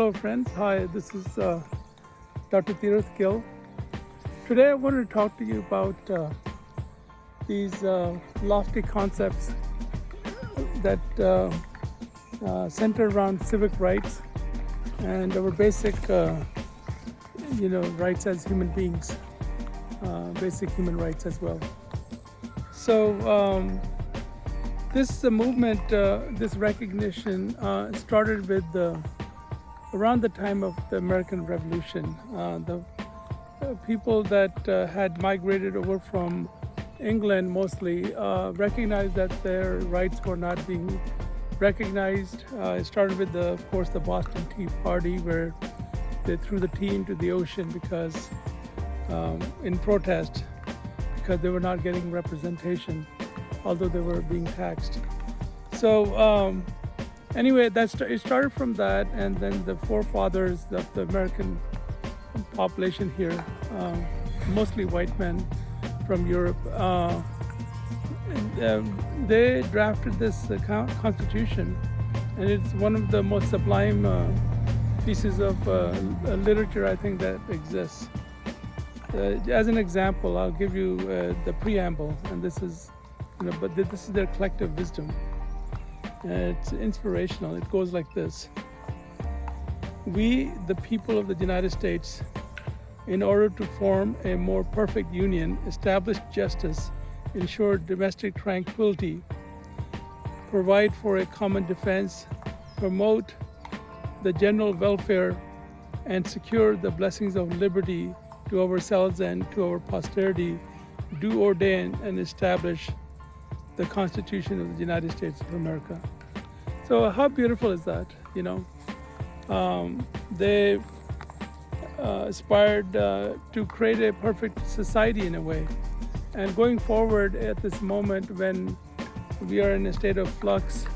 Hello friends, hi, this is Dr. Tirath Gill. Today I wanted to talk to you about these lofty concepts that center around civic rights and our basic rights as human beings, basic human rights as well. So this movement, this recognition started with around the time of the American Revolution. The people that had migrated over from England mostly recognized that their rights were not being recognized. It started with, of course, the Boston Tea Party, where they threw the tea into the ocean because, in protest, because they were not getting representation, although they were being taxed. So anyway, it started from that, and then the forefathers of the American population here, mostly white men from Europe, they drafted this constitution, and it's one of the most sublime pieces of literature I think that exists. As an example, I'll give you the preamble, and this is, but this is their collective wisdom. It's inspirational. It goes like this: we, the people of the United States, in order to form a more perfect union, establish justice, ensure domestic tranquility, provide for a common defense, promote the general welfare, and secure the blessings of liberty to ourselves and to our posterity, do ordain and establish the Constitution of the United States of America. So how beautiful is that? They aspired to create a perfect society in a way. And going forward at this moment when we are in a state of flux,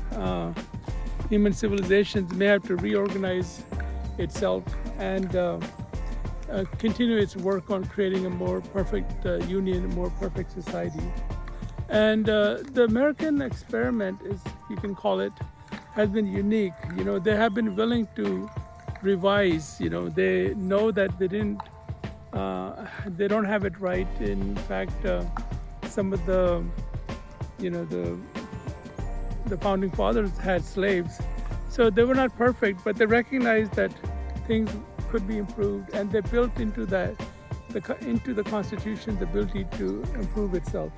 human civilizations may have to reorganize itself and continue its work on creating a more perfect union, a more perfect society. And the American experiment, you can call it, has been unique. They have been willing to revise. They know that they don't have it right. In fact, some of the founding fathers had slaves, so they were not perfect, but they recognized that things could be improved, and they built into the Constitution the ability to improve itself.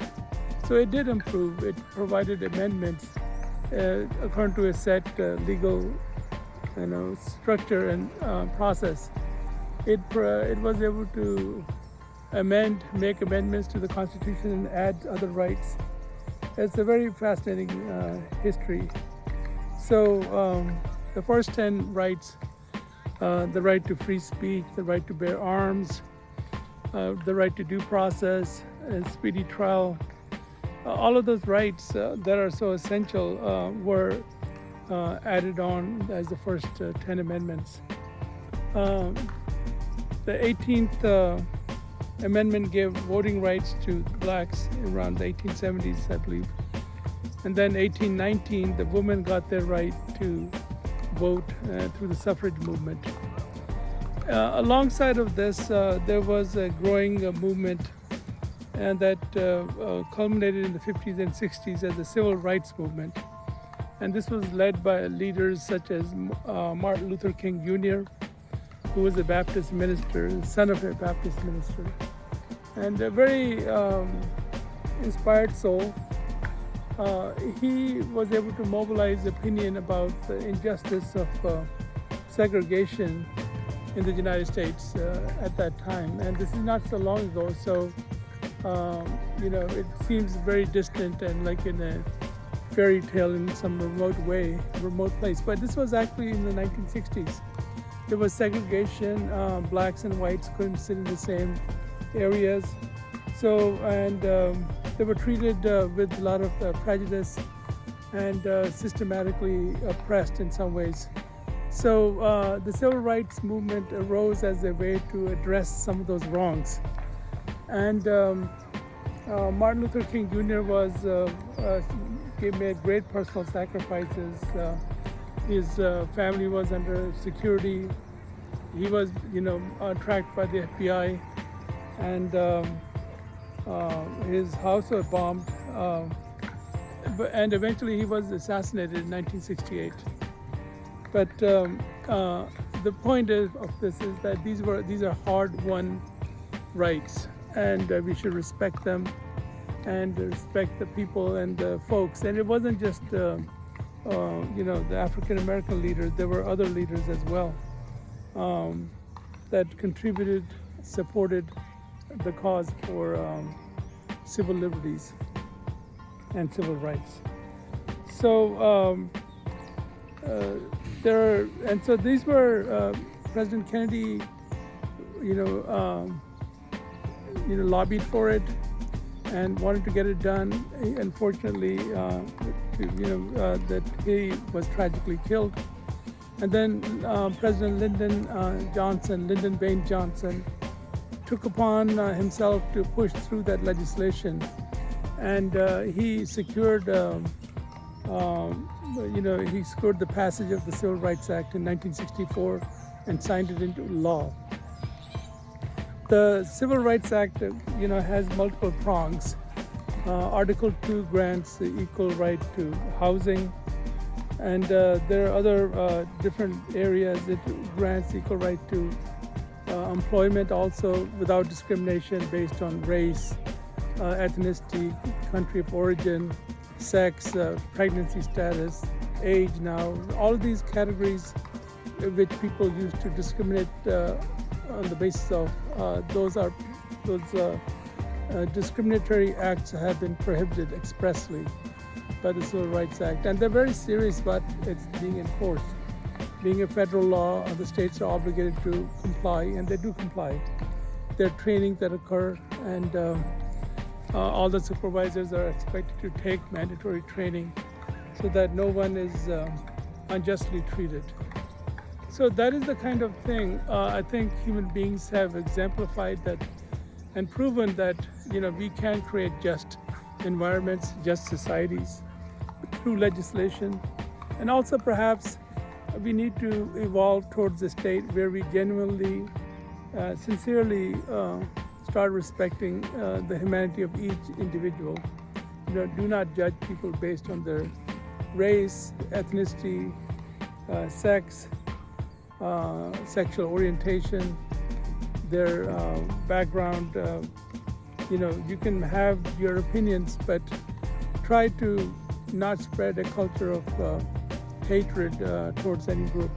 So it did improve. It provided amendments according to a set legal, structure and process. It was able to make amendments to the Constitution and add other rights. It's a very fascinating history. So the first 10 rights, the right to free speech, the right to bear arms, the right to due process, speedy trial, all of those rights that are so essential were added on as the first 10 amendments. The 18th amendment gave voting rights to blacks around the 1870s, I believe. And then 1819, the women got their right to vote through the suffrage movement. Alongside of this, there was a growing movement and that culminated in the 50s and 60s as the civil rights movement. And this was led by leaders such as Martin Luther King Jr., who was a Baptist minister, the son of a Baptist minister, and a very inspired soul. He was able to mobilize opinion about the injustice of segregation in the United States at that time. And this is not so long ago, so it seems very distant and like in a fairy tale in some remote place. But this was actually in the 1960s. There was segregation. Blacks and whites couldn't sit in the same areas. So, and they were treated with a lot of prejudice and systematically oppressed in some ways. So the civil rights movement arose as a way to address some of those wrongs. And Martin Luther King Jr. made great personal sacrifices His family was under security. He was, tracked by the FBI, and his house was bombed. And eventually he was assassinated in 1968. But the point of this is that these are hard-won rights, and we should respect them and respect the people and the folks. And it wasn't just the African American leaders. There were other leaders as well that contributed, supported the cause for civil liberties and civil rights. So so these were President Kennedy, lobbied for it and wanted to get it done. Unfortunately, that he was tragically killed. And then President Lyndon Baines Johnson, took upon himself to push through that legislation, and he secured the passage of the Civil Rights Act in 1964 and signed it into law. The Civil Rights Act, has multiple prongs. Article 2 grants the equal right to housing, and there are other different areas. It grants equal right to employment also, without discrimination based on race, ethnicity, country of origin, sex, pregnancy status, age. Now, all of these categories which people use to discriminate on the basis of those discriminatory acts have been prohibited expressly by the Civil Rights Act, and they're very serious about its being enforced. Being a federal law, the states are obligated to comply, and they do comply. There are trainings that occur, and all the supervisors are expected to take mandatory training so that no one is unjustly treated. So that is the kind of thing I think human beings have exemplified that and proven that we can create just environments, just societies through legislation. And also perhaps we need to evolve towards a state where we genuinely, sincerely start respecting the humanity of each individual. Do not judge people based on their race, ethnicity, sex, sexual orientation, their background. You can have your opinions, but try to not spread a culture of hatred towards any group.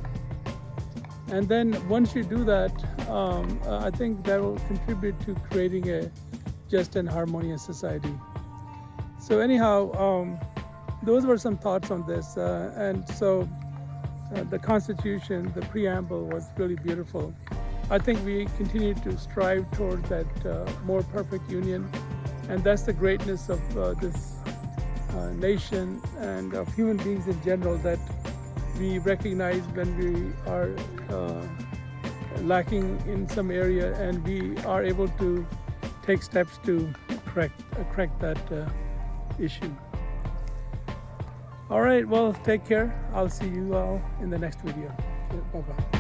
And then once you do that, I think that will contribute to creating a just and harmonious society. So anyhow, those were some thoughts on this. And so the Constitution, the preamble, was really beautiful. I think we continue to strive toward that more perfect union, and that's the greatness of this nation and of human beings in general, that we recognize when we are lacking in some area, and we are able to take steps to correct that issue. All right, well, take care. I'll see you all in the next video. Bye-bye.